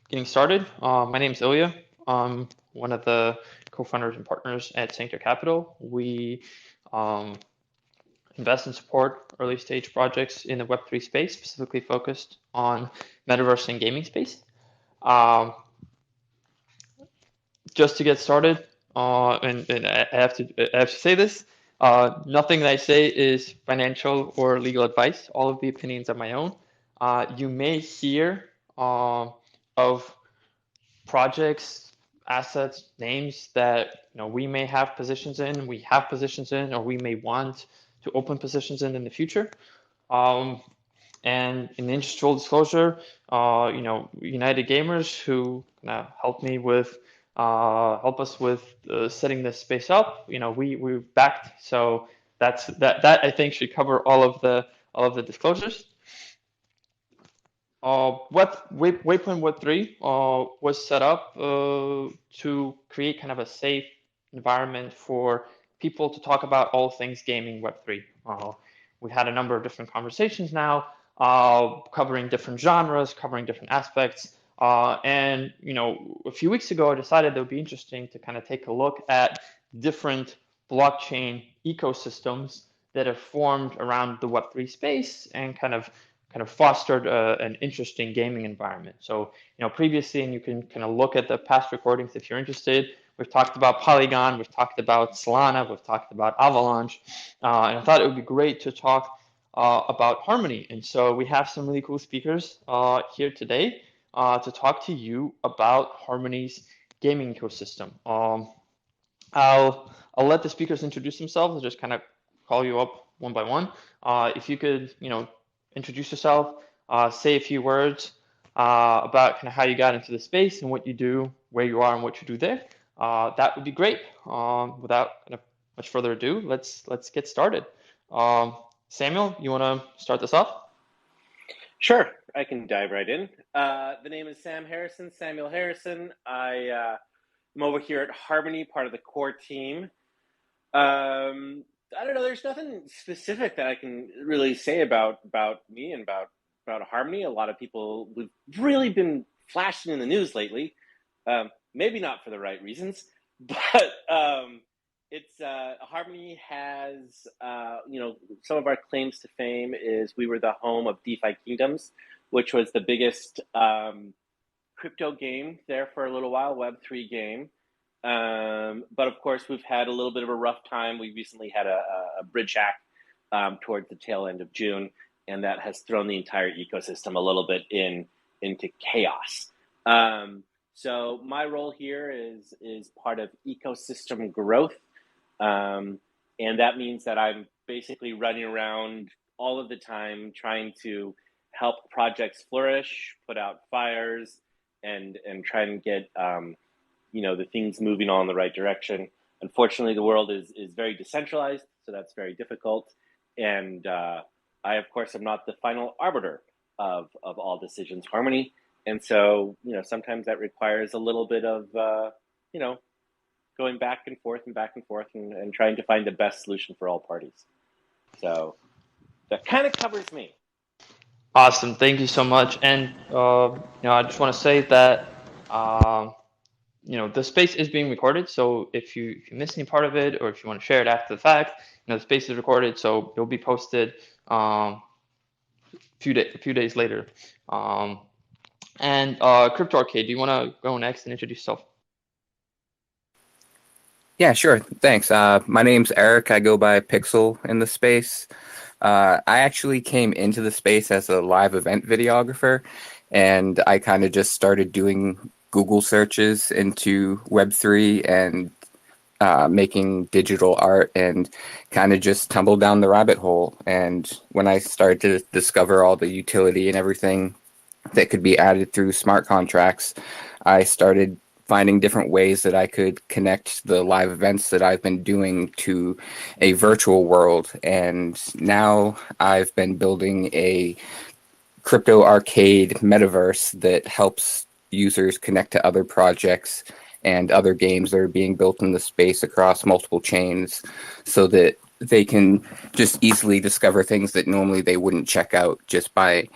getting started. My name is Ilya. I'm one of the co-founders and partners at Sanctor Capital. We um, invest and support early stage projects in the Web3 space, specifically focused on metaverse and gaming space. Um, just to get started, and I have to say this, nothing that I say is financial or legal advice. All of the opinions are my own. You may hear of projects, assets, names that we may have positions in, we have positions in, or we may want to open positions in the future. And in interest full disclosure, United Gamers, who help us with setting this space up. We backed, so that I think should cover all of the disclosures. Waypoint Web3 was set up to create kind of a safe environment for people to talk about all things gaming Web3. We've had a number of different conversations now, covering different genres, covering different aspects. And a few weeks ago, I decided it would be interesting to kind of take a look at different blockchain ecosystems that have formed around the Web3 space and kind of fostered an interesting gaming environment. So, previously, and you can kind of look at the past recordings if you're interested, we've talked about Polygon, we've talked about Solana, we've talked about Avalanche, and I thought it would be great to talk about Harmony. And so we have some really cool speakers here today to talk to you about Harmony's gaming ecosystem. I'll let the speakers introduce themselves. I'll just kind of call you up one by one. If you could, introduce yourself, say a few words about kind of how you got into the space and what you do, where you are, and what you do there. That would be great. Without kind of much further ado, let's get started. Samuel, you want to start this off? Sure, I can dive right in. The name is Samuel Harrison. I'm over here at Harmony, part of the core team. I don't know, there's nothing specific that I can really say about me and about Harmony. A lot of people, we've really been flashing in the news lately. Maybe not for the right reasons, but it's Harmony has, some of our claims to fame is we were the home of DeFi Kingdoms, which was the biggest crypto game there for a little while, Web3 game. But of course, we've had a little bit of a rough time. We recently had a bridge hack towards the tail end of June, and that has thrown the entire ecosystem a little bit into chaos. So my role here is part of ecosystem growth, and that means that I'm basically running around all of the time trying to help projects flourish, put out fires, and try and get the things moving on in the right direction. Unfortunately, the world is very decentralized, so that's very difficult. And I, of course, am not the final arbiter of all decisions, Harmony. And so, sometimes that requires a little bit of, going back and forth and trying to find the best solution for all parties. So that kind of covers me. Awesome. Thank you so much. And, I just want to say that, the space is being recorded. So if you miss any part of it, or if you want to share it after the fact, the space is recorded. So it'll be posted a few days later. And Crypto Arcade, do you want to go next and introduce yourself? Yeah, sure. Thanks. My name's Eric. I go by Pixel in the space. I actually came into the space as a live event videographer, and I kind of just started doing Google searches into Web3 and making digital art, and kind of just tumbled down the rabbit hole. And when I started to discover all the utility and everything that could be added through smart contracts, I started finding different ways that I could connect the live events that I've been doing to a virtual world. And now I've been building a crypto arcade metaverse that helps users connect to other projects and other games that are being built in the space across multiple chains, so that they can just easily discover things that normally they wouldn't check out just by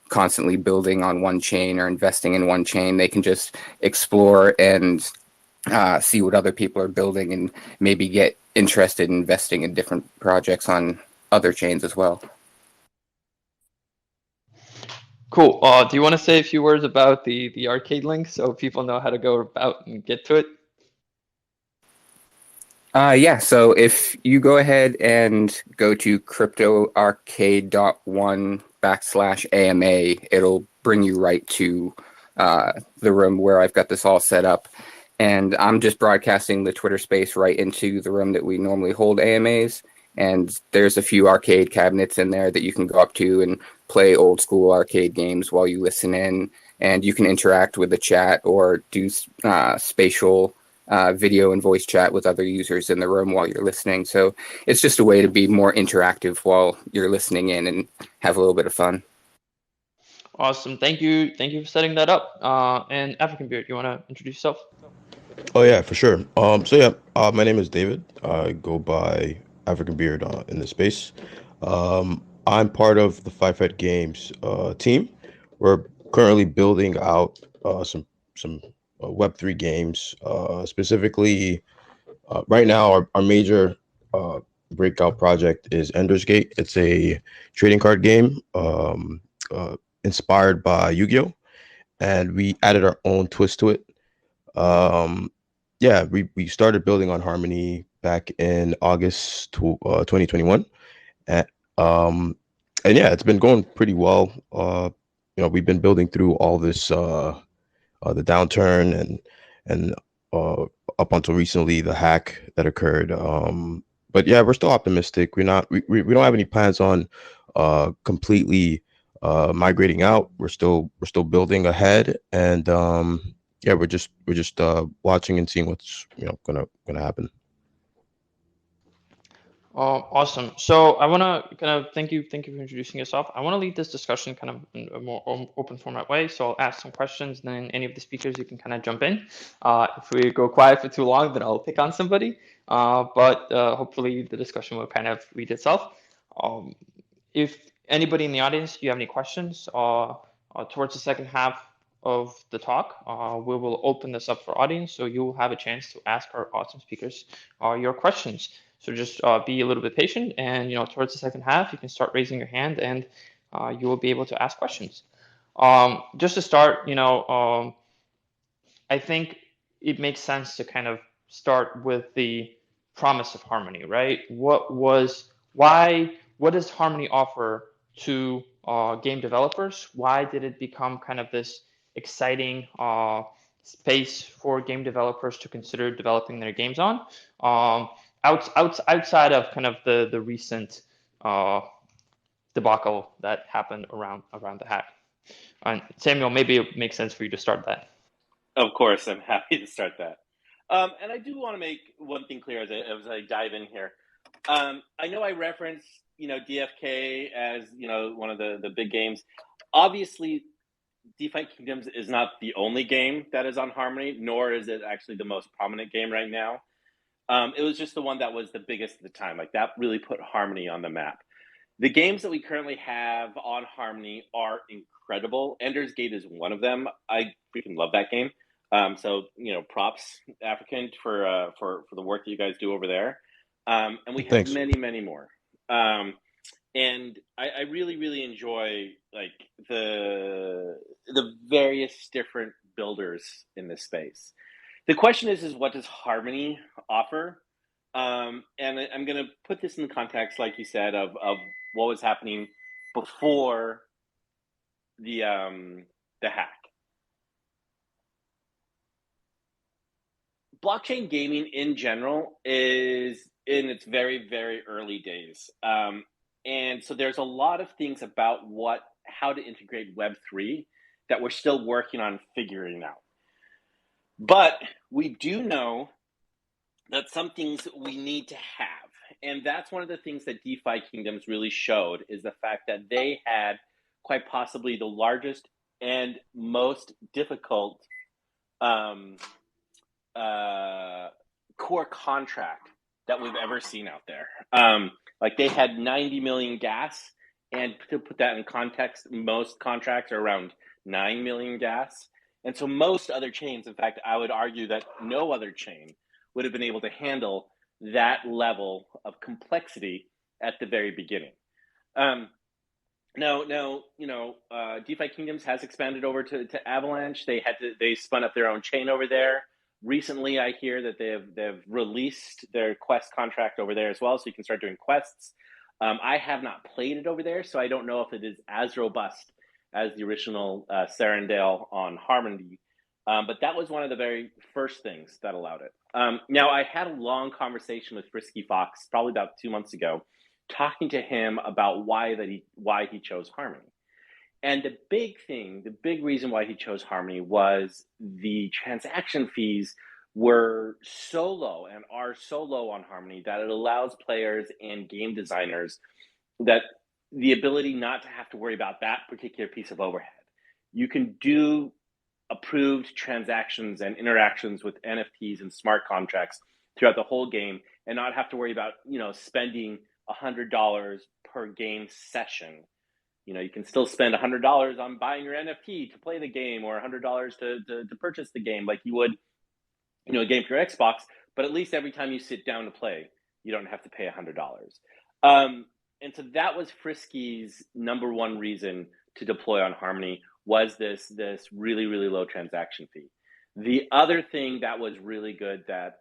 constantly building on one chain or investing in one chain. They can just explore and see what other people are building and maybe get interested in investing in different projects on other chains as well. Cool. Do you want to say a few words about the arcade link so people know how to go about and get to it? Yeah, so if you go ahead and go to cryptoarcade.1/AMA, it'll bring you right to the room where I've got this all set up. And I'm just broadcasting the Twitter space right into the room that we normally hold AMAs. And there's a few arcade cabinets in there that you can go up to and play old school arcade games while you listen in. And you can interact with the chat or do spatial video and voice chat with other users in the room while you're listening. So it's just a way to be more interactive while you're listening in and have a little bit of fun. Awesome. Thank you. Thank you for setting that up. And African Beard, you want to introduce yourself? Oh yeah, for sure. My name is David. I go by African Beard in the space. I'm part of the Five Head Games team. We're currently building out some Web3 games. Specifically, right now our major breakout project is Ender's Gate. It's a trading card game inspired by Yu-Gi-Oh, and we added our own twist to it. Um, yeah, we started building on Harmony back in August 2021, and yeah, it's been going pretty well. We've been building through all this the downturn and uh, up until recently the hack that occurred. But yeah, we're still optimistic. We don't have any plans on completely migrating out. We're still building ahead, and yeah, we're just watching and seeing what's gonna happen. Awesome. So I want to kind of thank you for introducing yourself. I want to lead this discussion kind of in a more open format way. So I'll ask some questions, and then any of the speakers you can kind of jump in. If we go quiet for too long, then I'll pick on somebody. But hopefully the discussion will kind of lead itself. Um, if anybody in the audience, you have any questions towards the second half of the talk, we will open this up for audience, so you will have a chance to ask our awesome speakers your questions. So just be a little bit patient, and towards the second half, you can start raising your hand, and you will be able to ask questions. Just to start, I think it makes sense to kind of start with the promise of Harmony, right? What does Harmony offer to game developers? Why did it become kind of this exciting space for game developers to consider developing their games on? Outside of kind of the recent debacle that happened around the hack. And Samuel, maybe it makes sense for you to start that. Of course, I'm happy to start that. And I do want to make one thing clear as I dive in here. I know I referenced, DFK as, one of the big games. Obviously, DeFi Kingdoms is not the only game that is on Harmony, nor is it actually the most prominent game right now. It was just the one that was the biggest at the time. Like, that really put Harmony on the map. The games that we currently have on Harmony are incredible. Ender's Gate is one of them. I freaking love that game. So props, African, for the work that you guys do over there. And we have Thanks. many more. And I really, really enjoy like the various different builders in this space. The question is what does Harmony offer? And I'm going to put this in the context, like you said, of what was happening before the hack. Blockchain gaming in general is in its very, very early days. And so there's a lot of things about how to integrate Web3 that we're still working on figuring out. But we do know that some things we need to have. And that's one of the things that DeFi Kingdoms really showed, is the fact that they had quite possibly the largest and most difficult core contract that we've ever seen out there. Like, they had 90 million gas And to put that in context, most contracts are around 9 million gas. And so most other chains, in fact, I would argue that no other chain would have been able to handle that level of complexity at the very beginning. Now, DeFi Kingdoms has expanded over to Avalanche. They spun up their own chain over there. Recently, I hear that they've released their quest contract over there as well, so you can start doing quests. I have not played it over there, so I don't know if it is as robust as the original Serendale on Harmony. But that was one of the very first things that allowed it. Now, I had a long conversation with Frisky Fox probably about 2 months ago, talking to him about why he chose Harmony. And the big reason why he chose Harmony was the transaction fees were so low and are so low on Harmony that it allows players and game designers that the ability not to have to worry about that particular piece of overhead. You can do approved transactions and interactions with NFTs and smart contracts throughout the whole game and not have to worry about, spending $100 per game session. You can still spend $100 on buying your NFT to play the game, or $100 to purchase the game like you would, a game for your Xbox, but at least every time you sit down to play, you don't have to pay $100. And so that was Frisky's number one reason to deploy on Harmony, was this really, really low transaction fee. The other thing that was really good that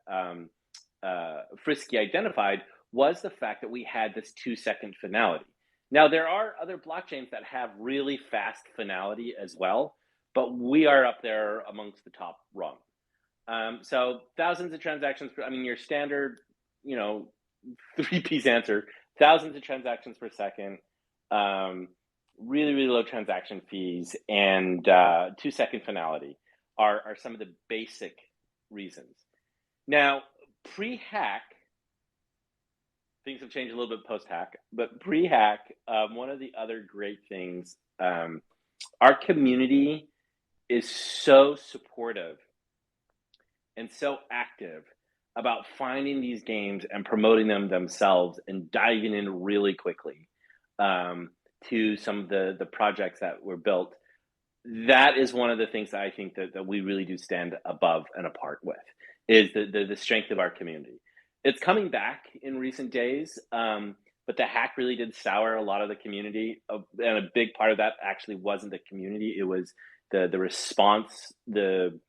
Frisky identified was the fact that we had this 2-second finality. Now, there are other blockchains that have really fast finality as well, but we are up there amongst the top rung. So thousands of transactions your standard, 3-piece answer, thousands of transactions per second, really, really low transaction fees, and 2-second finality are some of the basic reasons. Now, pre-hack, things have changed a little bit post-hack, but pre-hack, one of the other great things, our community is so supportive and so active about finding these games and promoting them themselves and diving in really quickly to some of the projects that were built. That is one of the things that I think that we really do stand above and apart with, is the strength of our community. It's coming back in recent days, but the hack really did sour a lot of the community, and a big part of that actually wasn't the community. It was the response, the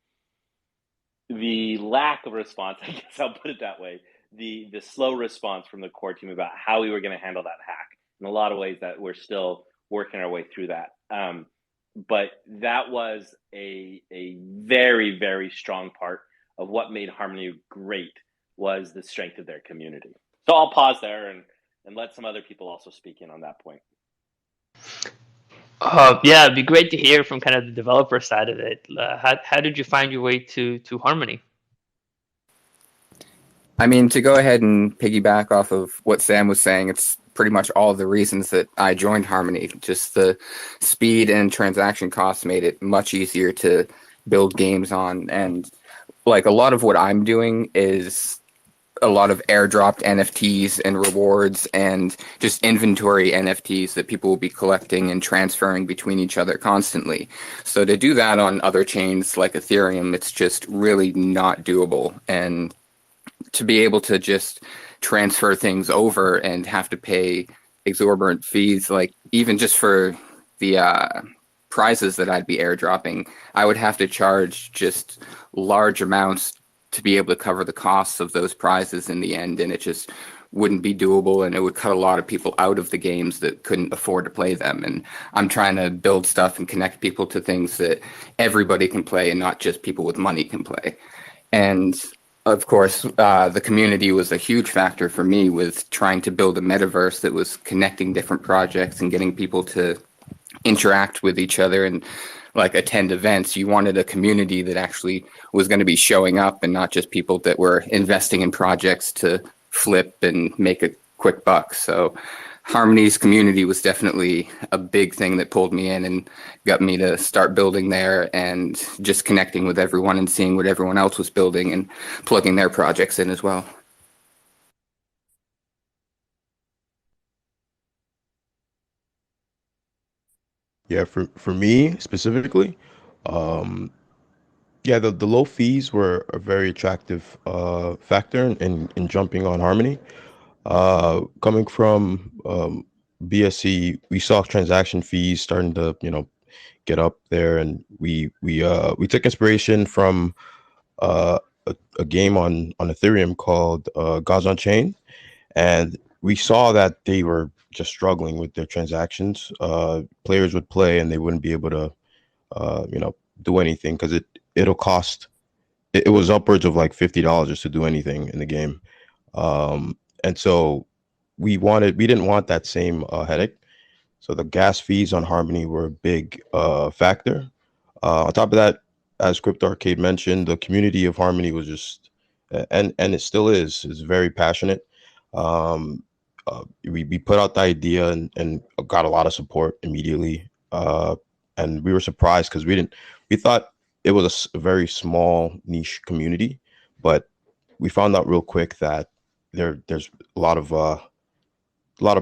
lack of response, I guess I'll put it that way, the slow response from the core team about how we were going to handle that hack. In a lot of ways that we're still working our way through that. But that was a very, very strong part of what made Harmony great, was the strength of their community. So I'll pause there and let some other people also speak in on that point. Yeah, it'd be great to hear from kind of the developer side of it. How did you find your way to Harmony? To go ahead and piggyback off of what Sam was saying, it's pretty much all the reasons that I joined Harmony. Just the speed and transaction costs made it much easier to build games on. And like a lot of what I'm doing is a lot of airdropped NFTs and rewards and just inventory NFTs that people will be collecting and transferring between each other constantly. So to do that on other chains like Ethereum, it's just really not doable. And to be able to just transfer things over and have to pay exorbitant fees, like even just for the prizes that I'd be airdropping, I would have to charge just large amounts to be able to cover the costs of those prizes in the end, and it just wouldn't be doable, and it would cut a lot of people out of the games that couldn't afford to play them. And I'm trying to build stuff and connect people to things that everybody can play and not just people with money can play. And of course, the community was a huge factor for me with trying to build a metaverse that was connecting different projects and getting people to interact with each other and like attend events. You wanted a community that actually was going to be showing up and not just people that were investing in projects to flip and make a quick buck. So Harmony's community was definitely a big thing that pulled me in and got me to start building there and just connecting with everyone and seeing what everyone else was building and plugging their projects in as well. Yeah, for me specifically, um, yeah, the low fees were a very attractive factor in jumping on Harmony. Coming from BSC, we saw transaction fees starting to, get up there, and we took inspiration from a game on Ethereum called Gods Unchained, and we saw that they were just struggling with their transactions. Players would play and they wouldn't be able to, do anything because it'll cost. It was upwards of like $50 just to do anything in the game, and so we didn't want that same headache. So the gas fees on Harmony were a big factor. On top of that, as Crypto Arcade mentioned, the community of Harmony was just, and it still is very passionate. Um, we put out the idea and got a lot of support immediately, and we were surprised because we thought it was a very small niche community, but we found out real quick that there's a lot of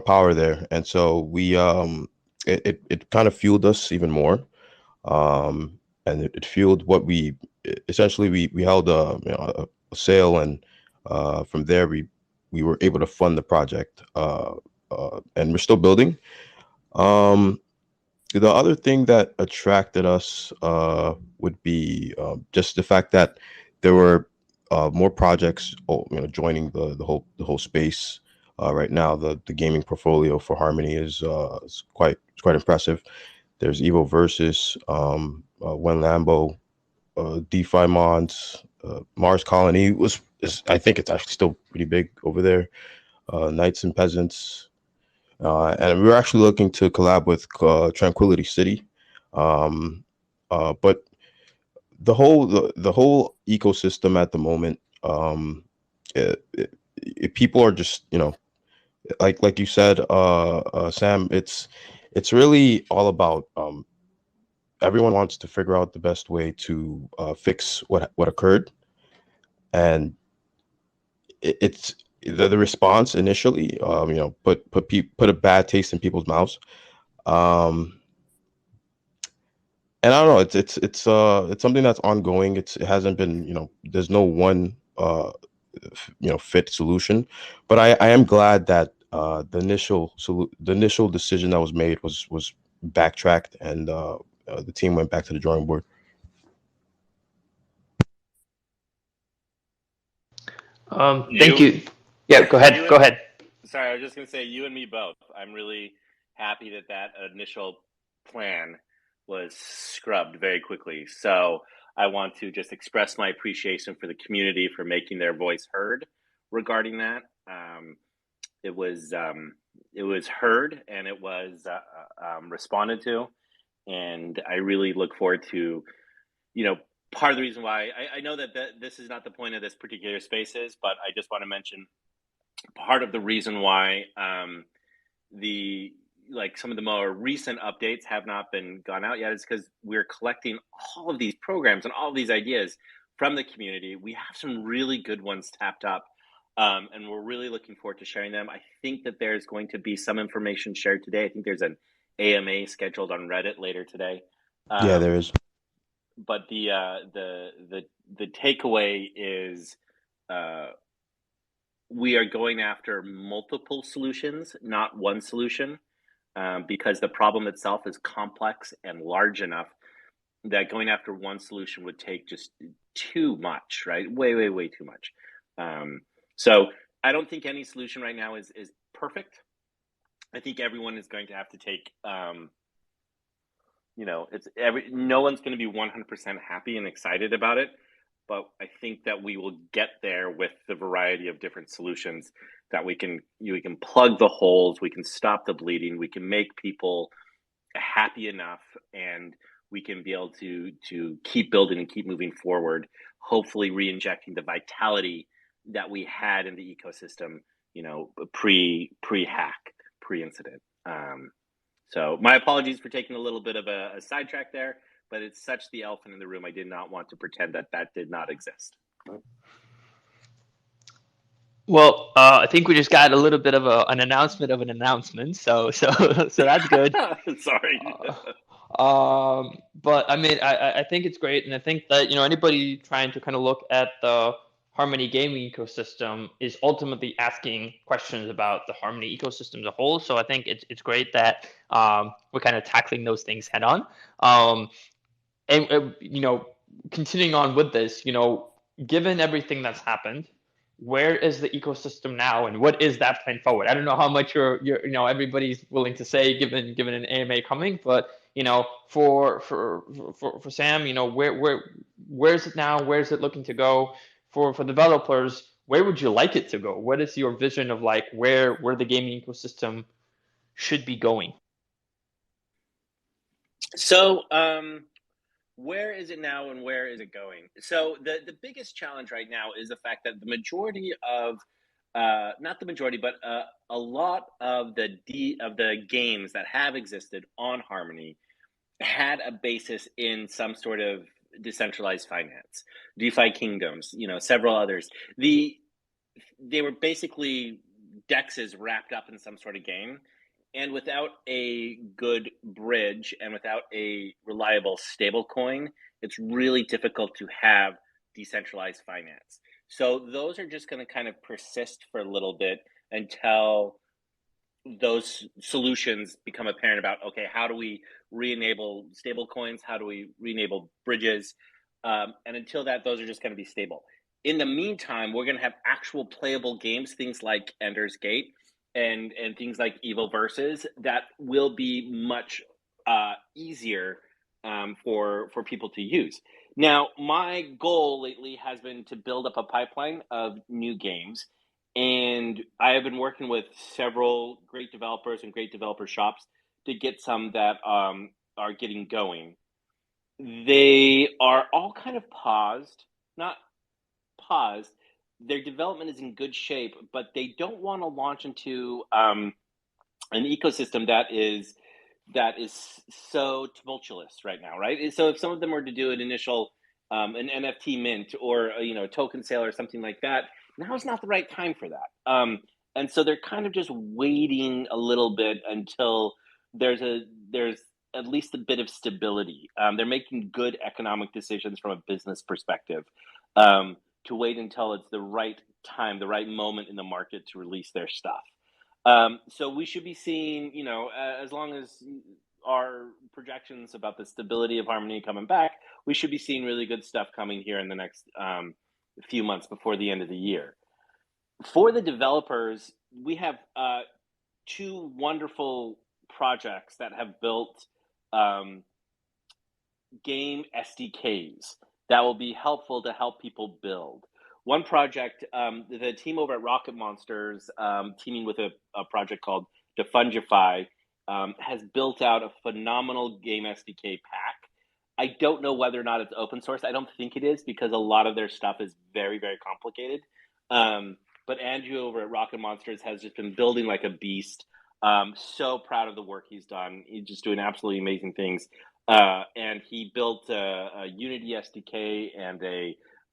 power there, and so it kind of fueled us even more, and it fueled what we essentially we held a sale, and from there we were able to fund the project, and we're still building. Um, the other thing that attracted us would be just the fact that there were more projects, joining the whole space. Right now, the gaming portfolio for Harmony is quite impressive. There's Evo Versus, When Lambo, DeFi Mods, Mars Colony I think it's actually still pretty big over there. Knights and Peasants, and we were actually looking to collab with Tranquility City, um, but the whole ecosystem at the moment, people are just, like you said, Sam, it's really all about, everyone wants to figure out the best way to fix what occurred, and it's the response initially, put a bad taste in people's mouths. Um, and I don't know, it's something that's ongoing. It hasn't been, there's no one fit solution, but I am glad that the initial decision that was made was backtracked, and the team went back to the drawing board. Thank You, you. Yeah, go ahead. you Go and ahead. sorry, I was just gonna say you and me both. I'm really happy that initial plan was scrubbed very quickly. So I want to just express my appreciation for the community for making their voice heard regarding that. It was heard and it was responded to, and I really look forward to, you know, part of the reason why I know that this is not the point of this particular spaces, but I just want to mention part of the reason why the like some of the more recent updates have not been gone out yet is because we're collecting all of these programs and all of these ideas from the community. We have some really good ones tapped up, and we're really looking forward to sharing them. I think that there's going to be some information shared today. I think there's an AMA scheduled on Reddit later today. Yeah, there Um, is. but the takeaway is uh, we are going after multiple solutions, not one solution, because the problem itself is complex and large enough that going after one solution would take just too much, right? Way too much. So I don't think any solution right now is perfect. I think everyone is going to have to take, no one's going to be 100% happy and excited about it, but I think that we will get there with the variety of different solutions that we can plug the holes, we can stop the bleeding, we can make people happy enough, and we can be able to keep building and keep moving forward, hopefully re-injecting the vitality that we had in the ecosystem, pre-hack, pre-incident. So my apologies for taking a little bit of a sidetrack there, but it's such the elephant in the room. I did not want to pretend that did not exist. Well, I think we just got a little bit of an announcement of an announcement, so that's good. Sorry. But I mean, I think it's great, and I think that anybody trying to kind of look at the Harmony gaming ecosystem is ultimately asking questions about the Harmony ecosystem as a whole. So I think it's great that we're kind of tackling those things head on. And continuing on with this, given everything that's happened, where is the ecosystem now, and what is that plan forward? I don't know how much you're everybody's willing to say given an AMA coming, but for Sam, where's it now? Where's it looking to go? For developers, where would you like it to go? What is your vision of like where the gaming ecosystem should be going? So, where is it now and where is it going? So the biggest challenge right now is the fact that the majority of not the majority, but a lot of the games that have existed on Harmony had a basis in some sort of decentralized finance, DeFi Kingdoms, several others. They were basically dexes wrapped up in some sort of game. And without a good bridge and without a reliable stable coin, it's really difficult to have decentralized finance. So those are just going to kind of persist for a little bit until those solutions become apparent about, okay, how do we re-enable stable coins? How do we re-enable bridges? And until that, those are just going to be stable. In the meantime, we're going to have actual playable games, things like Ender's Gate, and things like Evil Versus that will be much easier for people to use. Now, my goal lately has been to build up a pipeline of new games, and I have been working with several great developers and great developer shops to get some that are getting going. They are all kind of not paused. Their development is in good shape, but they don't want to launch into an ecosystem that is so tumultuous right now, right? So if some of them were to do an initial an NFT mint or a token sale or something like that, now is not the right time for that. And so they're kind of just waiting a little bit until there's at least a bit of stability. They're making good economic decisions from a business perspective. To wait until it's the right time, the right moment in the market to release their stuff. So we should be seeing, as long as our projections about the stability of Harmony coming back, we should be seeing really good stuff coming here in the next few months before the end of the year. For the developers, we have two wonderful projects that have built game SDKs that will be helpful to help people build. One project, the team over at Rocket Monsters, teaming with a project called Defungify, has built out a phenomenal game SDK pack. I don't know whether or not it's open source. I don't think it is because a lot of their stuff is very, very complicated. But Andrew over at Rocket Monsters has just been building like a beast. So proud of the work he's done. He's just doing absolutely amazing things. And he built a Unity SDK and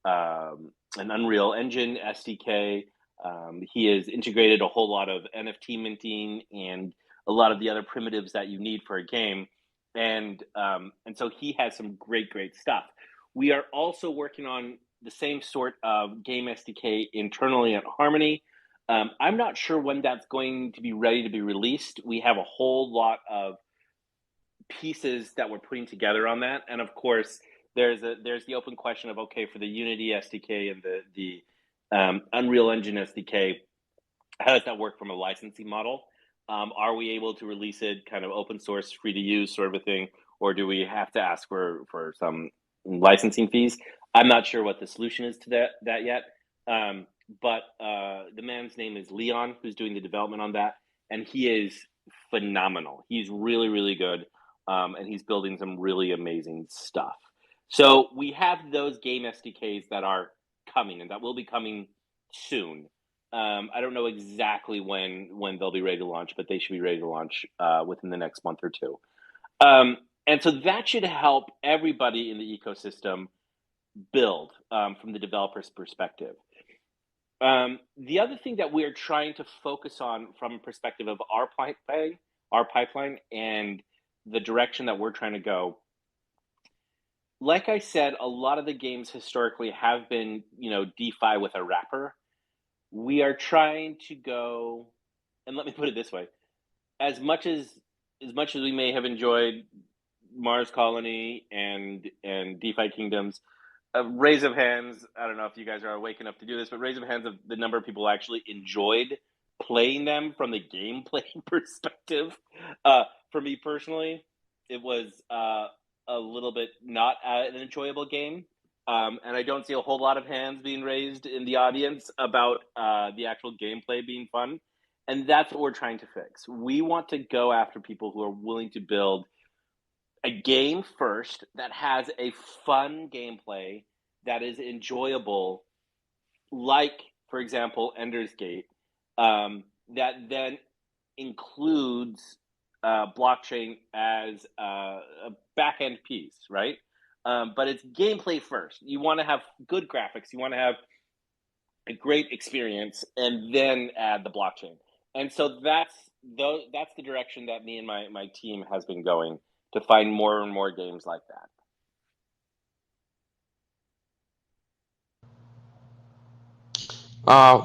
an Unreal Engine SDK. He has integrated a whole lot of NFT minting and a lot of the other primitives that you need for a game. And so he has some great stuff. We are also working on the same sort of game SDK internally at Harmony. I'm not sure when that's going to be ready to be released. We have a whole lot of pieces that we're putting together on that, and of course there's the open question of, okay, for the Unity SDK and the Unreal Engine SDK, how does that work from a licensing model? Are we able to release it kind of open source, free to use sort of a thing, or do we have to ask for some licensing fees? I'm not sure what the solution is to that yet, but the man's name is Leon, who's doing the development on that, and he is phenomenal. He's really good. And he's building some really amazing stuff. So we have those game SDKs that are coming and that will be coming soon. I don't know exactly when they'll be ready to launch, but they should be ready to launch within the next month or two. And so that should help everybody in the ecosystem build from the developer's perspective. The other thing that we are trying to focus on from a perspective of our pipeline and the direction that we're trying to go, like I said, a lot of the games historically have been, DeFi with a wrapper. We are trying to go, and let me put it this way: as much as we may have enjoyed Mars Colony and DeFi Kingdoms, raise of hands. I don't know if you guys are awake enough to do this, but raise of hands of the number of people who actually enjoyed playing them from the gameplay perspective. For me personally, it was a little bit not an enjoyable game. And I don't see a whole lot of hands being raised in the audience about the actual gameplay being fun. And that's what we're trying to fix. We want to go after people who are willing to build a game first that has a fun gameplay that is enjoyable, like, for example, Ender's Gate, that then includes blockchain as a back end piece, right? But it's gameplay first. You want to have good graphics, you want to have a great experience, and then add the blockchain. And so that's the direction that me and my team has been going, to find more and more games like that.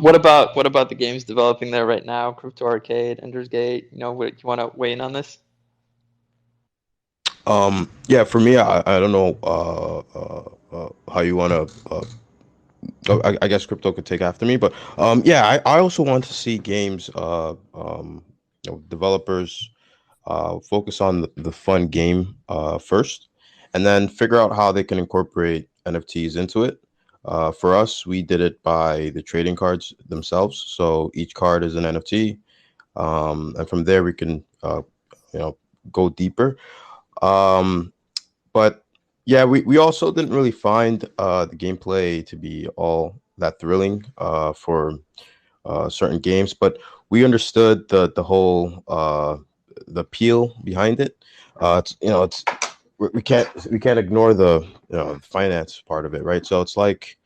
What about the games developing there right now? Crypto Arcade, Ender's Gate. You want to weigh in on this? Yeah, for me, I don't know how you want to. I guess crypto could take after me, but yeah, I also want to see games, developers focus on the fun game first, and then figure out how they can incorporate NFTs into it. For us, we did it by the trading cards themselves. So each card is an NFT, and from there we can, go deeper. But yeah, we also didn't really find the gameplay to be all that thrilling for certain games, but we understood the whole the appeal behind it. It's we can't ignore the finance part of it, right? So it's like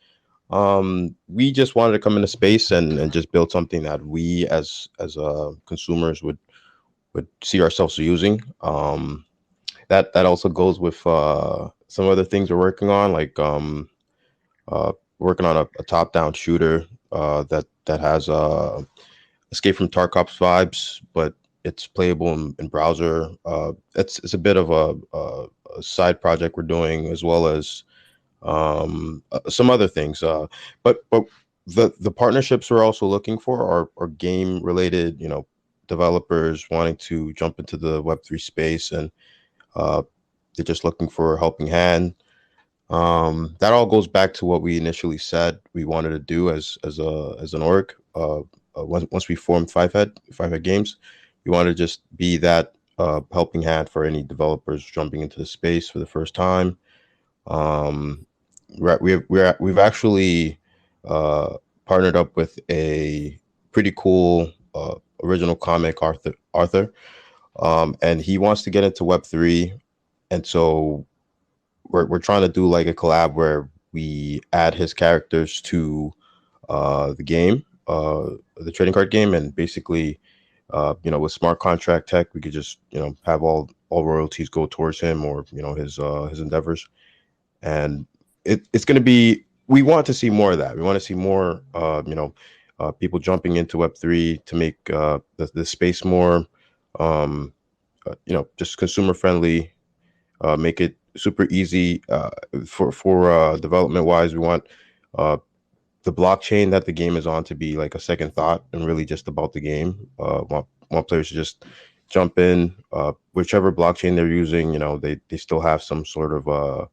we just wanted to come into space and just build something that we as consumers would see ourselves using. That also goes with some other things we're working on, like working on a top-down shooter that has Escape from Tarkov's vibes, but it's playable in browser. It's a bit of a side project we're doing, as well as some other things. But the partnerships we're also looking for are game related. Developers wanting to jump into the Web3 space, and they're just looking for a helping hand. That all goes back to what we initially said we wanted to do as an org. Once we formed Fivehead Games, we wanted to just be that helping hand for any developers jumping into the space for the first time. We've actually partnered up with a pretty cool original comic Arthur, and he wants to get into Web3, and so we're trying to do like a collab where we add his characters to the game, the trading card game, and basically, with smart contract tech, we could just have all royalties go towards him, or his endeavors, and it's going to be. We want to see more of that. We want to see more, people jumping into Web3 to make the space more, just consumer friendly. Make it super easy for development wise. We want the blockchain that the game is on to be like a second thought and really just about the game. Want players to just jump in, whichever blockchain they're using. They still have some sort of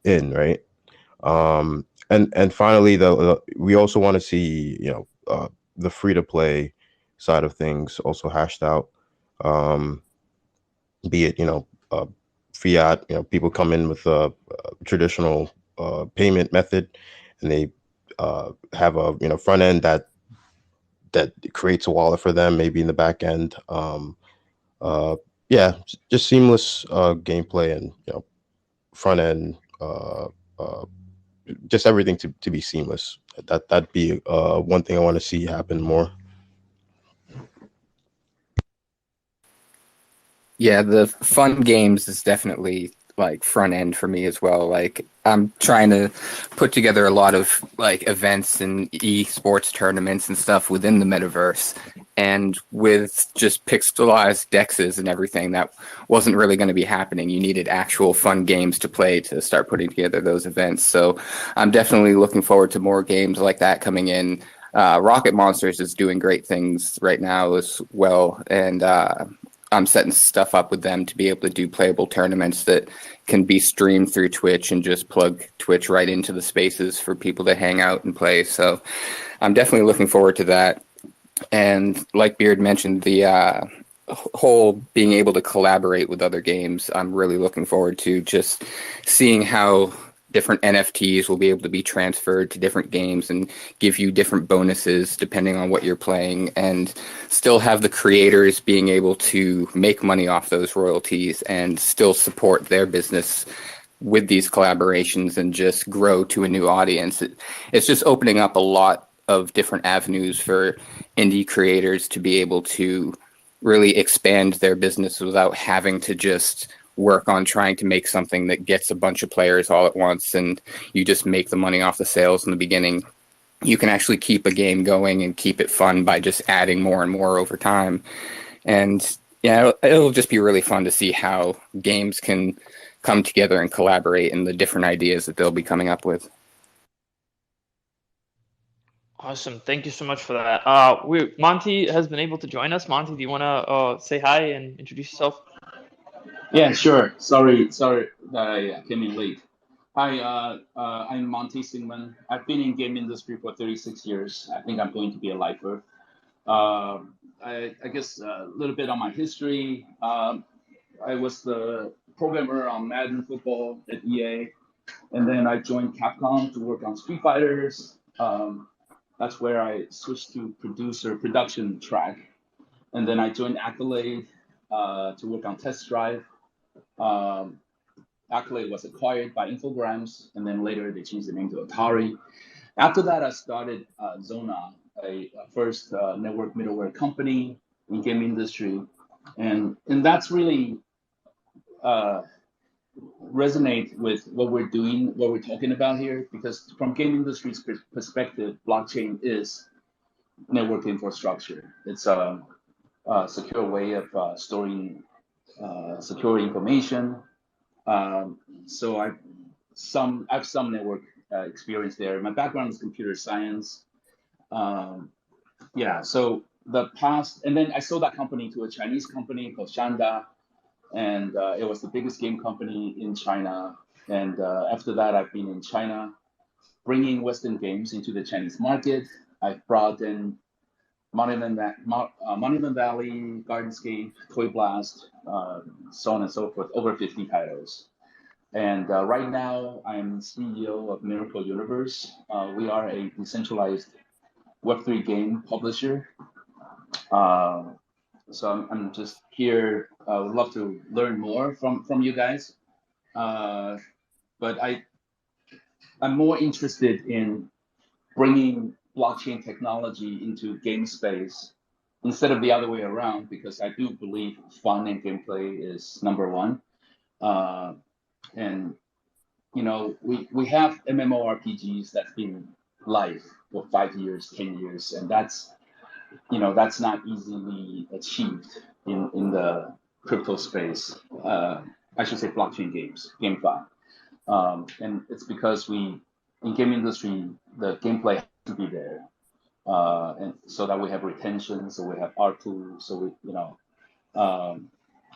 in, right. And finally, we also want to see the free to play side of things also hashed out. Be it fiat, people come in with a traditional payment method, and they have a front end that creates a wallet for them, maybe in the back end. Yeah, just seamless gameplay, and front end, just everything to be seamless. That'd be one thing I want to see happen more. Yeah, the fun games is definitely like front end for me as well. Like I'm trying to put together a lot of like events and esports tournaments and stuff within the metaverse. And with just pixelized dexes and everything, that wasn't really going to be happening. You needed actual fun games to play to start putting together those events. So I'm definitely looking forward to more games like that coming in. Rocket Monsters is doing great things right now as well. And I'm setting stuff up with them to be able to do playable tournaments that can be streamed through Twitch and just plug Twitch right into the spaces for people to hang out and play. So I'm definitely looking forward to that. And like Beard mentioned, the whole being able to collaborate with other games, I'm really looking forward to just seeing how different NFTs will be able to be transferred to different games and give you different bonuses depending on what you're playing, and still have the creators being able to make money off those royalties and still support their business with these collaborations and just grow to a new audience. It's just opening up a lot of different avenues for indie creators to be able to really expand their business without having to just work on trying to make something that gets a bunch of players all at once and you just make the money off the sales in the beginning. You can actually keep a game going and keep it fun by just adding more and more over time. And yeah, it'll just be really fun to see how games can come together and collaborate and the different ideas that they'll be coming up with. Awesome. Thank you so much for that. Monty has been able to join us. Monty, do you want to say hi and introduce yourself? Yeah, sure. Sorry that I came in late. Hi, I'm Monty Sigmund. I've been in game industry for 36 years. I think I'm going to be a lifer. I guess a little bit on my history. I was the programmer on Madden football at EA, and then I joined Capcom to work on Street Fighters. That's where I switched to production track, and then I joined Accolade to work on Test Drive. Accolade was acquired by Infogrames, and then later they changed the name to Atari. After that, I started Zona, a first network middleware company in game industry, and that's really resonate with what we're doing, what we're talking about here, because from game industry's perspective, blockchain is network infrastructure. It's a secure way of storing secure information. So I have some network experience there. My background is computer science. Yeah, so the past, and then I sold that company to a Chinese company called Shanda, and it was the biggest game company in China. And after that, I've been in China, bringing Western games into the Chinese market. I've brought in Monument Valley, Gardenscape, Toy Blast, so on and so forth, over 50 titles. And right now, I'm CEO of Miracle Universe. We are a decentralized Web3 game publisher. So I'm just here. I would love to learn more from you guys. But I'm more interested in bringing blockchain technology into game space instead of the other way around, because I do believe fun and gameplay is number one. And you know, we have MMORPGs that's been live for 5 years, 10 years, and that's not easily achieved in the crypto space. I should say blockchain games, GameFi. And it's because in game industry, the gameplay has to be there. And so that we have retention, so we have ARPU, so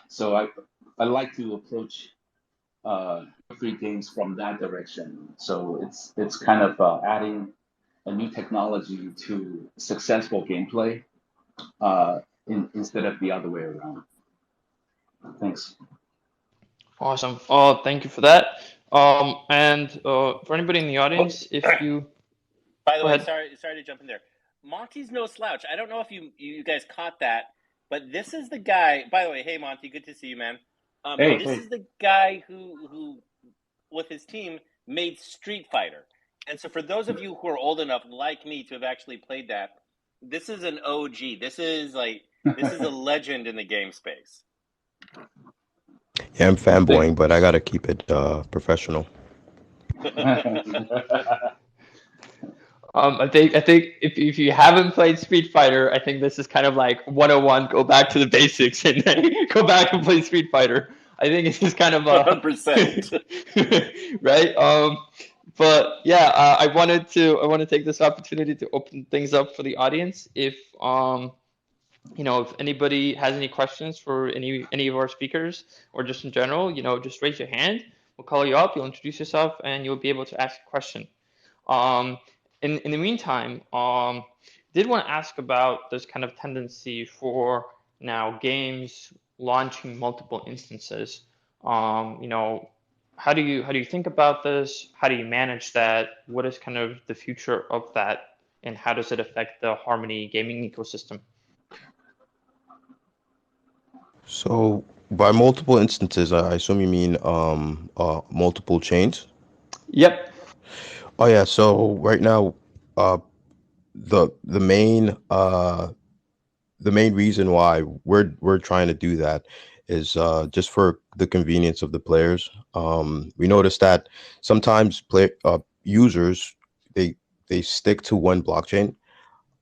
so I like to approach free games from that direction. So it's kind of adding a new technology to successful gameplay instead of the other way around. Thanks. Awesome. Thank you for that. And for anybody in the audience, if you By the go way, ahead. sorry to jump in there. Monty's no slouch. I don't know if you guys caught that, but this is the guy. By the way, hey Monty, good to see you, man. Hey. This is the guy who with his team made Street Fighter. And so for those of you who are old enough like me to have actually played that, this is an OG. This is a legend in the game space. Yeah, I'm fanboying, but I gotta keep it professional. I think if you haven't played Street Fighter, I think this is kind of like 101. Go back to the basics and then go back and play Street Fighter. I think it's just kind of 100%. right. But yeah, I want to take this opportunity to open things up for the audience. If anybody has any questions for any of our speakers or just in general, just raise your hand. We'll call you up. You'll introduce yourself, and you'll be able to ask a question. Um, in the meantime, did want to ask about this kind of tendency for now games launching multiple instances. How do you think about this? How do you manage that? What is kind of the future of that, and how does it affect the Harmony gaming ecosystem? So by multiple instances, I assume you mean multiple chains. Yep. Oh yeah. So right now, uh, the main the main reason why we're trying to do that is just for the convenience of the players. We noticed that sometimes users they they stick to one blockchain,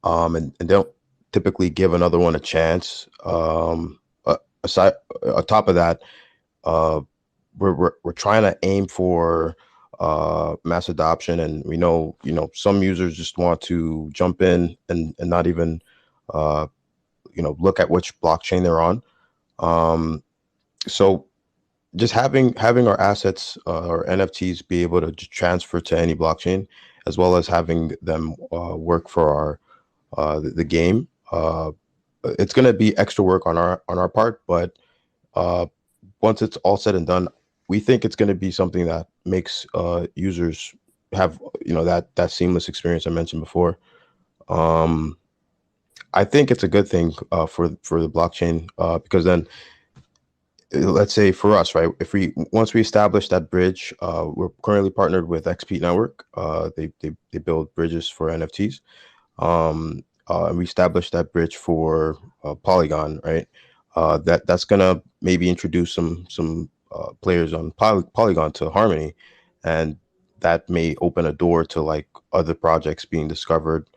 and don't typically give another one a chance. Aside, on top of that, uh, we're trying to aim for mass adoption, and we know some users just want to jump in and not even uh, look at which blockchain they're on. Um, so just having our assets or NFTs be able to transfer to any blockchain, as well as having them work for our the game. It's going to be extra work on our part, but uh, once it's all said and done, we think it's going to be something that makes users have that seamless experience I mentioned before. Um, I think it's a good thing for the blockchain because then let's say for us, right? If we once we establish that bridge, we're currently partnered with XP Network. They build bridges for NFTs. And we established that bridge for Polygon, right? That's gonna maybe introduce some players on Polygon to Harmony, and that may open a door to like other projects being discovered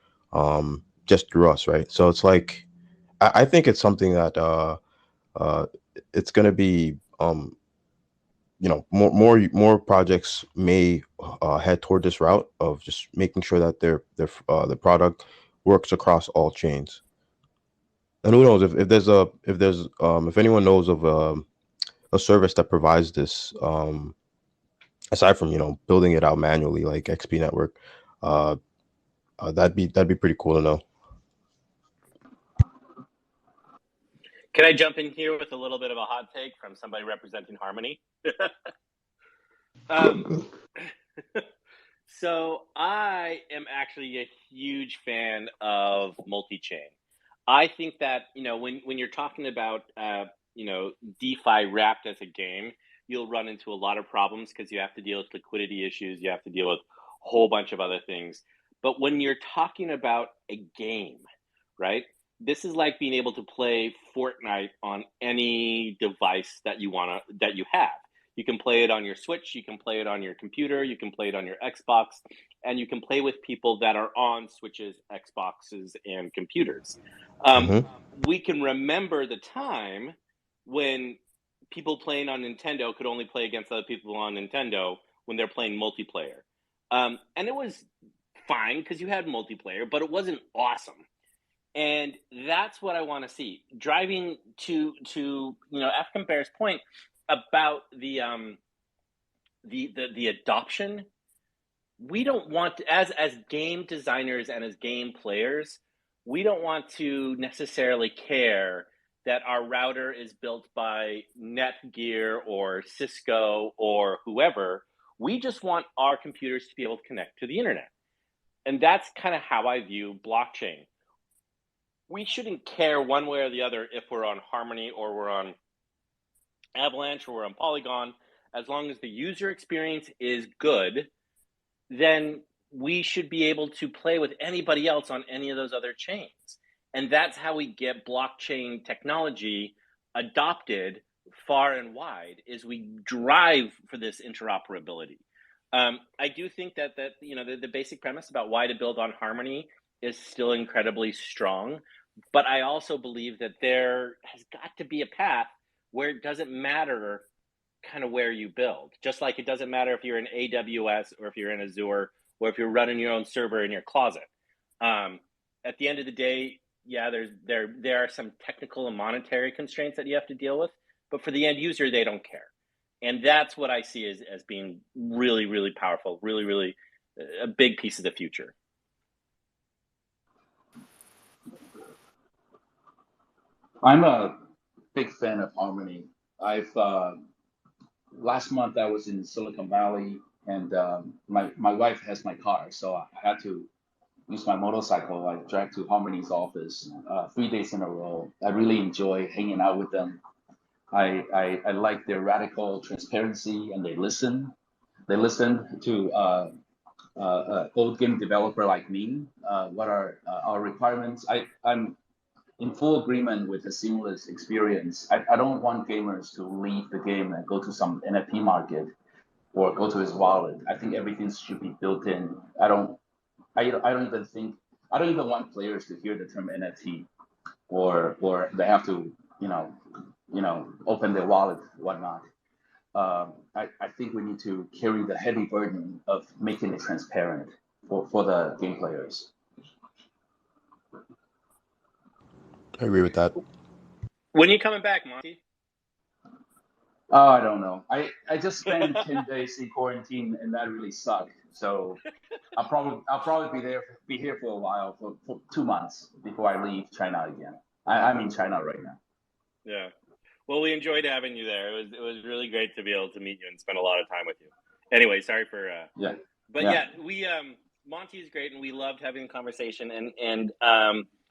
just through us, right? So it's like I think it's something that uh, it's gonna be more projects may head toward this route of just making sure that the product works across all chains. And who knows if anyone knows of a service that provides this aside from building it out manually like XP Network, uh, that'd be pretty cool to know. Can I jump in here with a little bit of a hot take from somebody representing Harmony? um, so I am actually a huge fan of multi-chain. I think that when you're talking about DeFi wrapped as a game, you'll run into a lot of problems because you have to deal with liquidity issues, you have to deal with a whole bunch of other things. But when you're talking about a game, right? This is like being able to play Fortnite on any device that you have. You can play it on your Switch, you can play it on your computer, you can play it on your Xbox, and you can play with people that are on Switches, Xboxes, and computers. Um, Hmm. we can remember the time when people playing on Nintendo could only play against other people on Nintendo when they're playing multiplayer. And it was fine because you had multiplayer, but it wasn't awesome. And that's what I want to see. Driving to F. Compare's point about the adoption, we don't want to, as game designers and as game players, we don't want to necessarily care that our router is built by Netgear or Cisco or whoever. We just want our computers to be able to connect to the internet. And that's kind of how I view blockchain. We shouldn't care one way or the other if we're on Harmony or we're on Avalanche or we're on Polygon. As long as the user experience is good, then we should be able to play with anybody else on any of those other chains. And that's how we get blockchain technology adopted far and wide is we drive for this interoperability. I do think that the basic premise about why to build on Harmony is still incredibly strong, but I also believe that there has got to be a path where it doesn't matter kind of where you build. Just like it doesn't matter if you're in AWS or if you're in Azure or if you're running your own server in your closet. At the end of the day, yeah, there are some technical and monetary constraints that you have to deal with, but for the end user, they don't care. And that's what I see as being really, really powerful, really, really a big piece of the future. I'm a big fan of Harmony. Last month I was in Silicon Valley, and my wife has my car, so I had to use my motorcycle. I drive to Harmony's office 3 days in a row. I really enjoy hanging out with them. I like their radical transparency, and they listen. They listen to old game developer like me. What are our requirements? I'm in full agreement with the seamless experience. I don't want gamers to leave the game and go to some NFT market or go to his wallet. I think everything should be built in. I don't even want players to hear the term NFT or they have to open their wallet, whatnot. I think we need to carry the heavy burden of making it transparent for the game players. I agree with that. When are you coming back, Monty? Oh, I don't know. I just spent 10 days in quarantine, and that really sucked. So I'll probably be here for a while, for 2 months before I leave China again. I'm in China right now. Yeah. Well, we enjoyed having you there. It was really great to be able to meet you and spend a lot of time with you. Anyway, sorry for yeah. But we Monty is great, and we loved having a conversation, and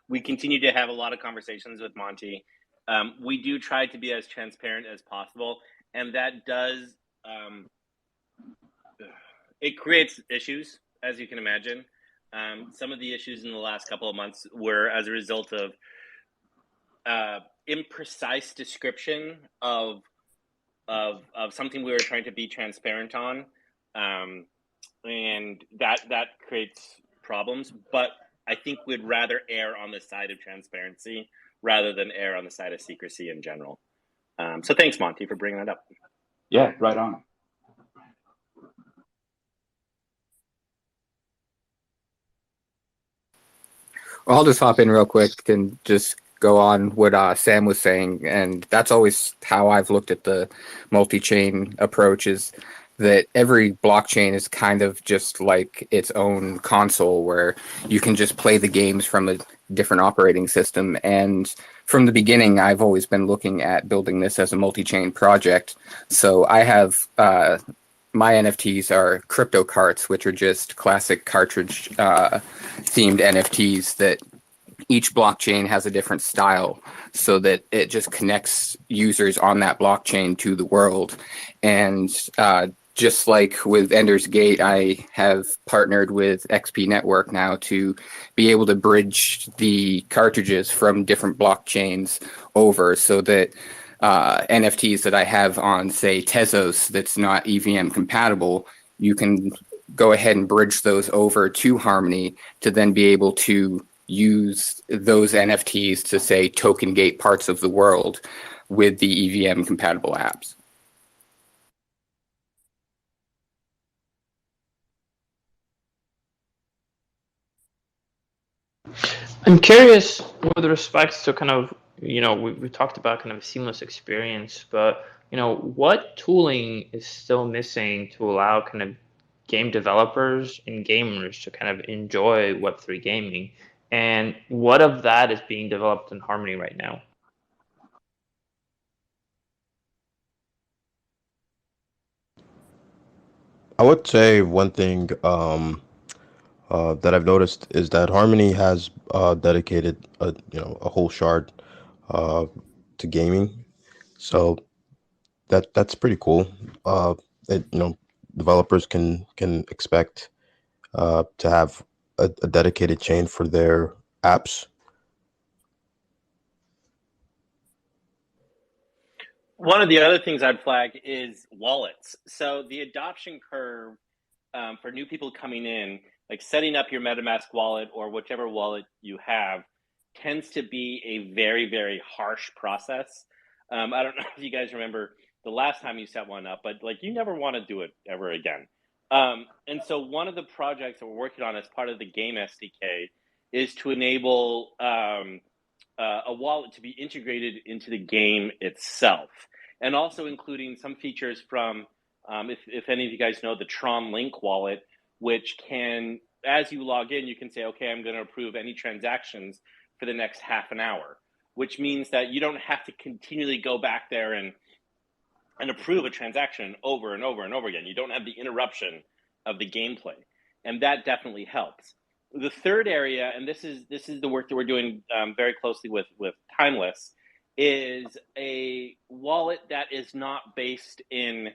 we continue to have a lot of conversations with Monty. We do try to be as transparent as possible, and that does it creates issues, as you can imagine. Some of the issues in the last couple of months were as a result of imprecise description of something we were trying to be transparent on, and that creates problems. But I think we'd rather err on the side of transparency rather than err on the side of secrecy in general. So thanks, Monty, for bringing that up. Yeah, right on. Well, I'll just hop in real quick and just go on what Sam was saying, and that's always how I've looked at the multi-chain approach, is that every blockchain is kind of just like its own console where you can just play the games from a different operating system. And from the beginning, I've always been looking at building this as a multi-chain project. So I have my NFTs are crypto carts, which are just classic cartridge themed NFTs that each blockchain has a different style, so that it just connects users on that blockchain to the world. And just like with Ender's Gate, I have partnered with XP Network now to be able to bridge the cartridges from different blockchains over, so that NFTs that I have on, say, Tezos that's not EVM compatible, you can go ahead and bridge those over to Harmony to then be able to use those NFTs to, say, token gate parts of the world with the EVM compatible apps. I'm curious with respects to kind of, we talked about kind of a seamless experience, but, what tooling is still missing to allow kind of game developers and gamers to kind of enjoy Web3 gaming? And what of that is being developed in Harmony right now? I would say one thing that I've noticed is that Harmony has dedicated a whole shard to gaming, so that's pretty cool. It, developers can expect to have a dedicated chain for their apps. One of the other things I'd flag is wallets. So the adoption curve for new people coming in, like setting up your MetaMask wallet or whichever wallet you have, tends to be a very, very harsh process. I don't know if you guys remember the last time you set one up, but like you never want to do it ever again. And so one of the projects that we're working on as part of the game SDK is to enable a wallet to be integrated into the game itself, and also including some features from, if any of you guys know the Tron Link wallet, which can, as you log in, you can say, okay, I'm going to approve any transactions for the next half an hour, which means that you don't have to continually go back there and approve a transaction over and over and over again. You don't have the interruption of the gameplay, and that definitely helps. The third area, and this is the work that we're doing very closely with Timeless, is a wallet that is not based in.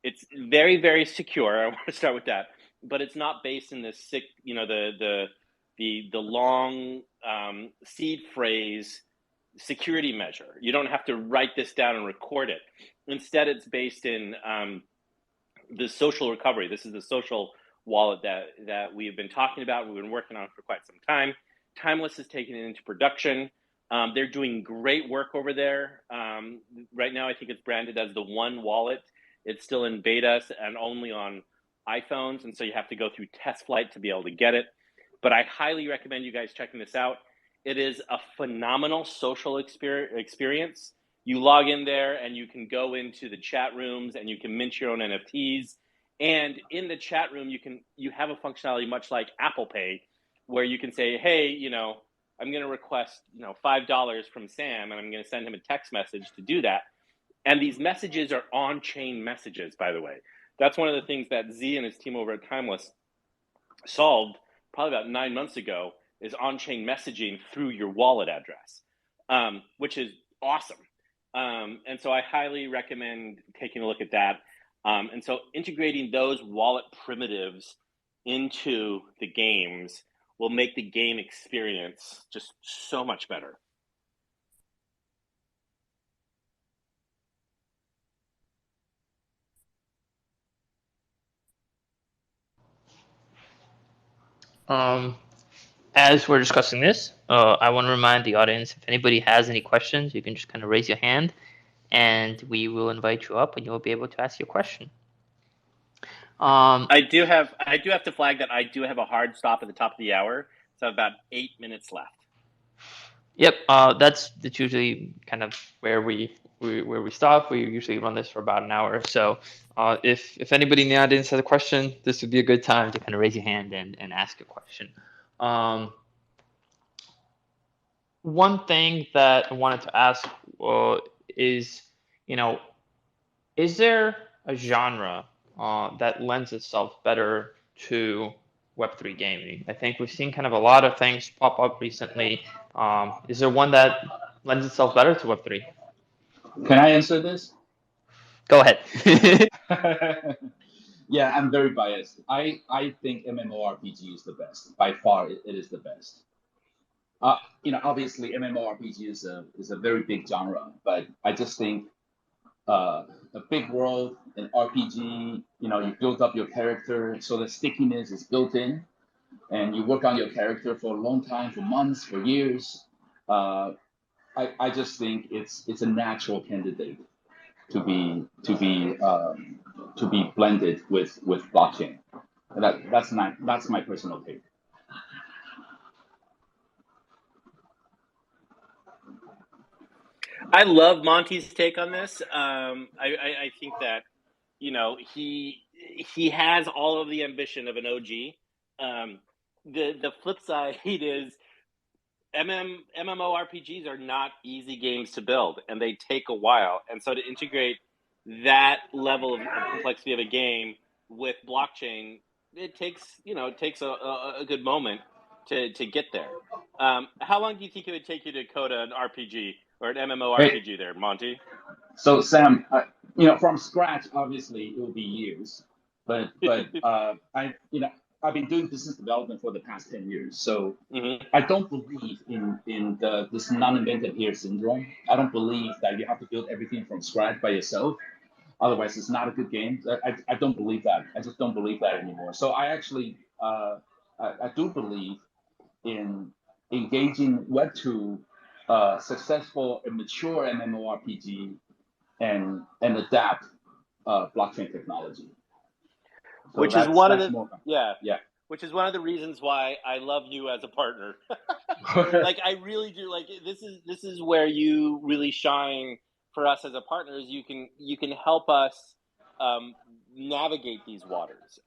It's very, very secure. I want to start with that, but it's not based in the the long seed phrase security measure. You don't have to write this down and record it. Instead, it's based in the social recovery. This is the social wallet that we've been talking about, we've been working on for quite some time. Timeless is taking it into production. They're doing great work over there. Right now, I think it's branded as the One Wallet. It's still in beta and only on iPhones, and so you have to go through test flight to be able to get it. But I highly recommend you guys checking this out. It is a phenomenal social experience. You log in there and you can go into the chat rooms and you can mint your own NFTs. And in the chat room, you have a functionality much like Apple Pay, where you can say, hey, I'm going to request, $5 from Sam, and I'm going to send him a text message to do that. And these messages are on-chain messages, by the way. That's one of the things that Z and his team over at Timeless solved probably about 9 months ago, is on-chain messaging through your wallet address, which is awesome. And so I highly recommend taking a look at that. And so integrating those wallet primitives into the games will make the game experience just so much better. As we're discussing this, I want to remind the audience, if anybody has any questions, you can just kind of raise your hand and we will invite you up and you'll be able to ask your question. I do have to flag that I do have a hard stop at the top of the hour, so I have about 8 minutes left. Yep, that's usually kind of where we stop. We usually run this for about an hour. So if anybody in the audience has a question, this would be a good time to kind of raise your hand and ask a question. One thing that I wanted to ask is, is there a genre that lends itself better to Web3 gaming? I think we've seen kind of a lot of things pop up recently. Is there one that lends itself better to Web3? Can I answer this? Go ahead. Yeah, I'm very biased. I think MMORPG is the best. By far, it is the best. Obviously, MMORPG is a very big genre, but I just think a big world, an RPG, you build up your character, so the stickiness is built in, and you work on your character for a long time, for months, for years. I just think it's a natural candidate to be blended with blockchain. That's my personal take. I love Monty's take on this. I think that he has all of the ambition of an OG. The flip side is MMORPGs are not easy games to build, and they take a while. And so to integrate that level of complexity of a game with blockchain, it takes a good moment to get there. How long do you think it would take you to code an RPG or an MMORPG there, Monty? So Sam, from scratch, obviously it will be years, but I've been doing business development for the past 10 years. So Mm-hmm. I don't believe in this non-invented here syndrome. I don't believe that you have to build everything from scratch by yourself. Otherwise, it's not a good game. I don't believe that. I just don't believe that anymore. So I actually, I do believe in engaging Web2, successful and mature MMORPG, and adapt blockchain technology. So Which is one of that's the more. yeah, Yeah. which is one of the reasons why I love you as a partner. Like I really do. Like this is where you really shine for us as a partner. Is you can help us navigate these waters.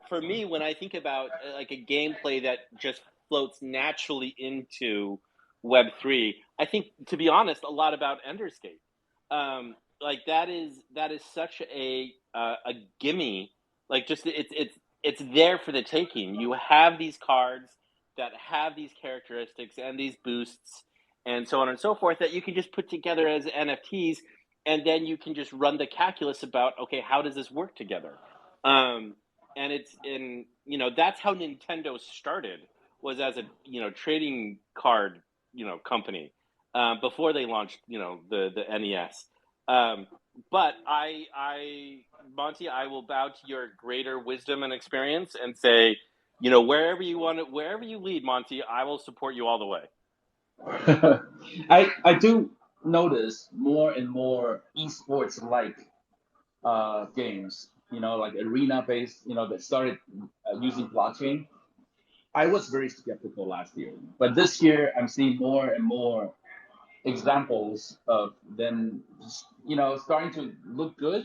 For me, when I think about like a gameplay that just floats naturally into Web3, I think, to be honest, a lot about Enderscape. Like that is such a gimme. Like just it's there for the taking. You have these cards that have these characteristics and these boosts and so on and so forth that you can just put together as NFTs, and then you can just run the calculus about, okay, how does this work together? And it's in, that's how Nintendo started, was as a trading card company before they launched the NES. But Monty, I will bow to your greater wisdom and experience and say, wherever you lead, Monty, I will support you all the way. I do notice more and more esports like games, like arena based, that started using blockchain. I was very skeptical last year, but this year I'm seeing more and more examples of them, starting to look good.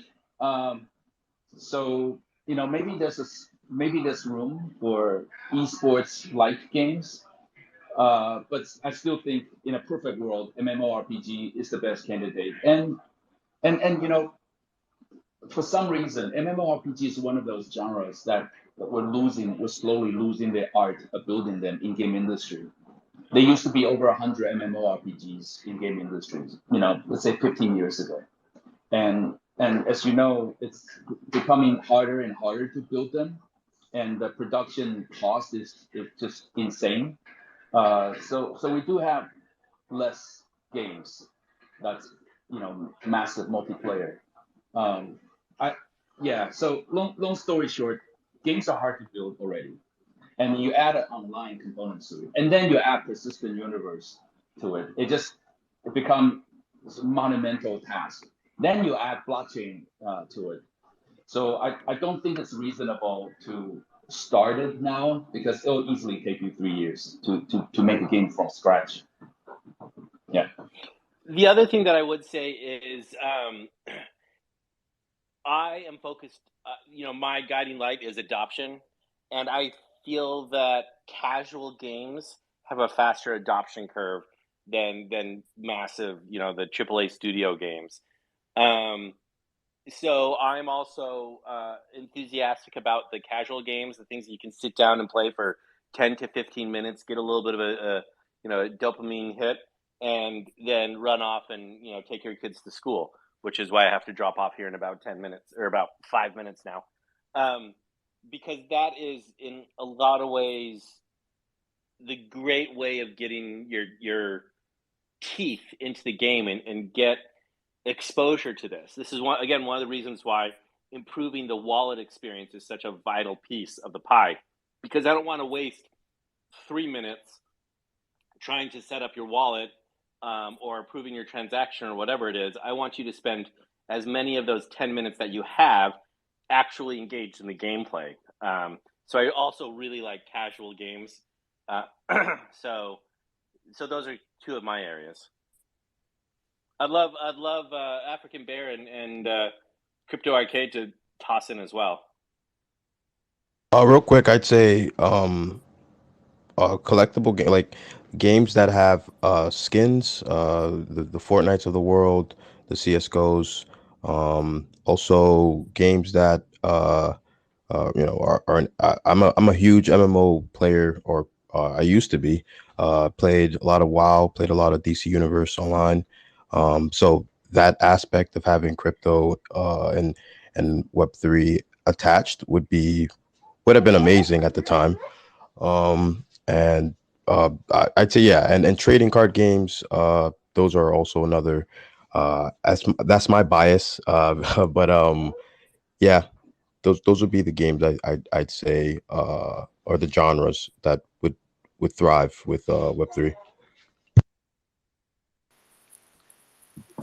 So maybe there's room for esports like games. But I still think in a perfect world, MMORPG is the best candidate. And for some reason, MMORPG is one of those genres that we're slowly losing the art of building them in game industry. There used to be over 100 MMORPGs in game industries, let's say 15 years ago. And as you know, it's becoming harder and harder to build them, and the production cost is just insane. So we do have less games that's massive multiplayer. Um, So long story short, games are hard to build already, and you add an online component to it, and then you add persistent universe to it. It becomes a monumental task. Then you add blockchain to it. So I don't think it's reasonable to start it now, because it'll easily take you 3 years to make a game from scratch. Yeah. The other thing that I would say is I am focused, my guiding light is adoption. And I feel that casual games have a faster adoption curve than massive, the AAA studio games. So I'm also enthusiastic about the casual games, the things that you can sit down and play for 10 to 15 minutes, get a little bit of a dopamine hit, and then run off and take your kids to school, which is why I have to drop off here in about 10 minutes or about 5 minutes now, because that is in a lot of ways the great way of getting your teeth into the game and get exposure to this. This is one of the reasons why improving the wallet experience is such a vital piece of the pie, because I don't want to waste 3 minutes trying to set up your wallet or approving your transaction or whatever it is. I want you to spend as many of those 10 minutes that you have actually engaged in the gameplay. So I also really like casual games. So those are two of my areas. I'd love African Bear and Crypto Arcade to toss in as well. Real quick, I'd say collectible game, like games that have skins, the Fortnites of the world, the CS:GOs, also games that I'm a huge MMO player, or I used to be. Played a lot of WoW, played a lot of DC Universe Online. So that aspect of having crypto and Web3 attached would be would have been amazing at the time. And I'd say yeah, and trading card games, those are also another. That's my bias. But yeah, those would be the games I'd say, or the genres that would thrive with Web3.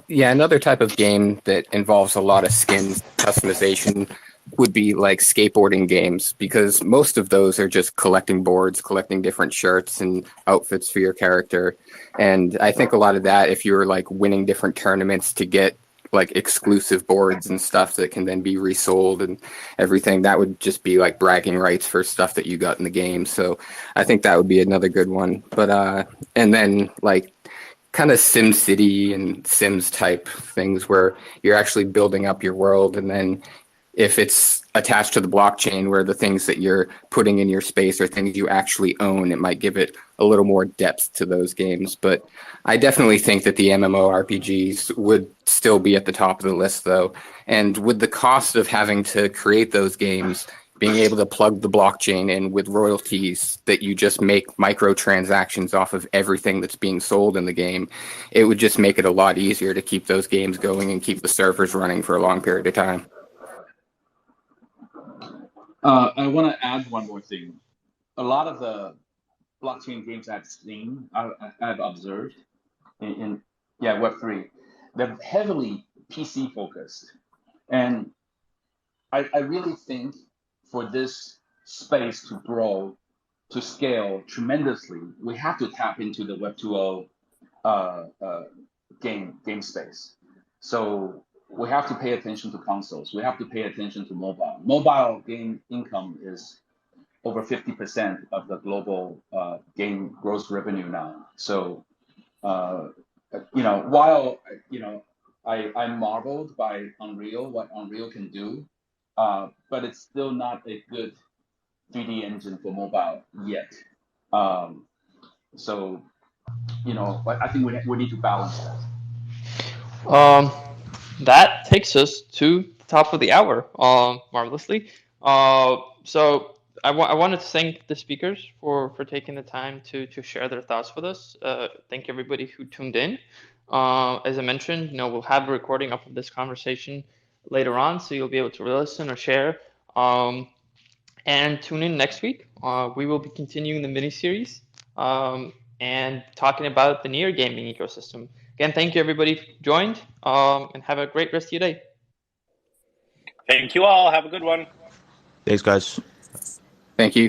Yeah, another type of game that involves a lot of skins customization would be like skateboarding games, because most of those are just collecting boards, collecting different shirts and outfits for your character. And I think a lot of that, if you're like winning different tournaments to get like exclusive boards and stuff that can then be resold and everything, that would just be like bragging rights for stuff that you got in the game. So I think that would be another good one. But and then like kind of Sim City and Sims type things where you're actually building up your world, and then if it's attached to the blockchain where the things that you're putting in your space are things you actually own, it might give it a little more depth to those games. But I definitely think that the MMORPGs would still be at the top of the list, though. And with the cost of having to create those games, being able to plug the blockchain in with royalties that you just make microtransactions off of everything that's being sold in the game, it would just make it a lot easier to keep those games going and keep the servers running for a long period of time. I want to add one more thing. A lot of the blockchain games I've seen, I've observed in Web3, they're heavily PC focused. And I really think for this space to grow, to scale tremendously, we have to tap into the Web 2.0 game space. So we have to pay attention to consoles. We have to pay attention to mobile. Mobile game income is over 50% of the global game gross revenue now. So, while I'm marveled by Unreal, what Unreal can do, but it's still not a good 3D engine for mobile yet. So, I think we need to balance that. That takes us to the top of the hour, marvelously. So I wanted to thank the speakers for taking the time to share their thoughts with us. Thank everybody who tuned in. As I mentioned, we'll have a recording up of this conversation later on, so you'll be able to listen or share. And tune in next week. We will be continuing the mini-series and talking about the near gaming ecosystem. Again, thank you everybody who joined, and have a great rest of your day. Thank you all. Have a good one. Thanks, guys. Thank you.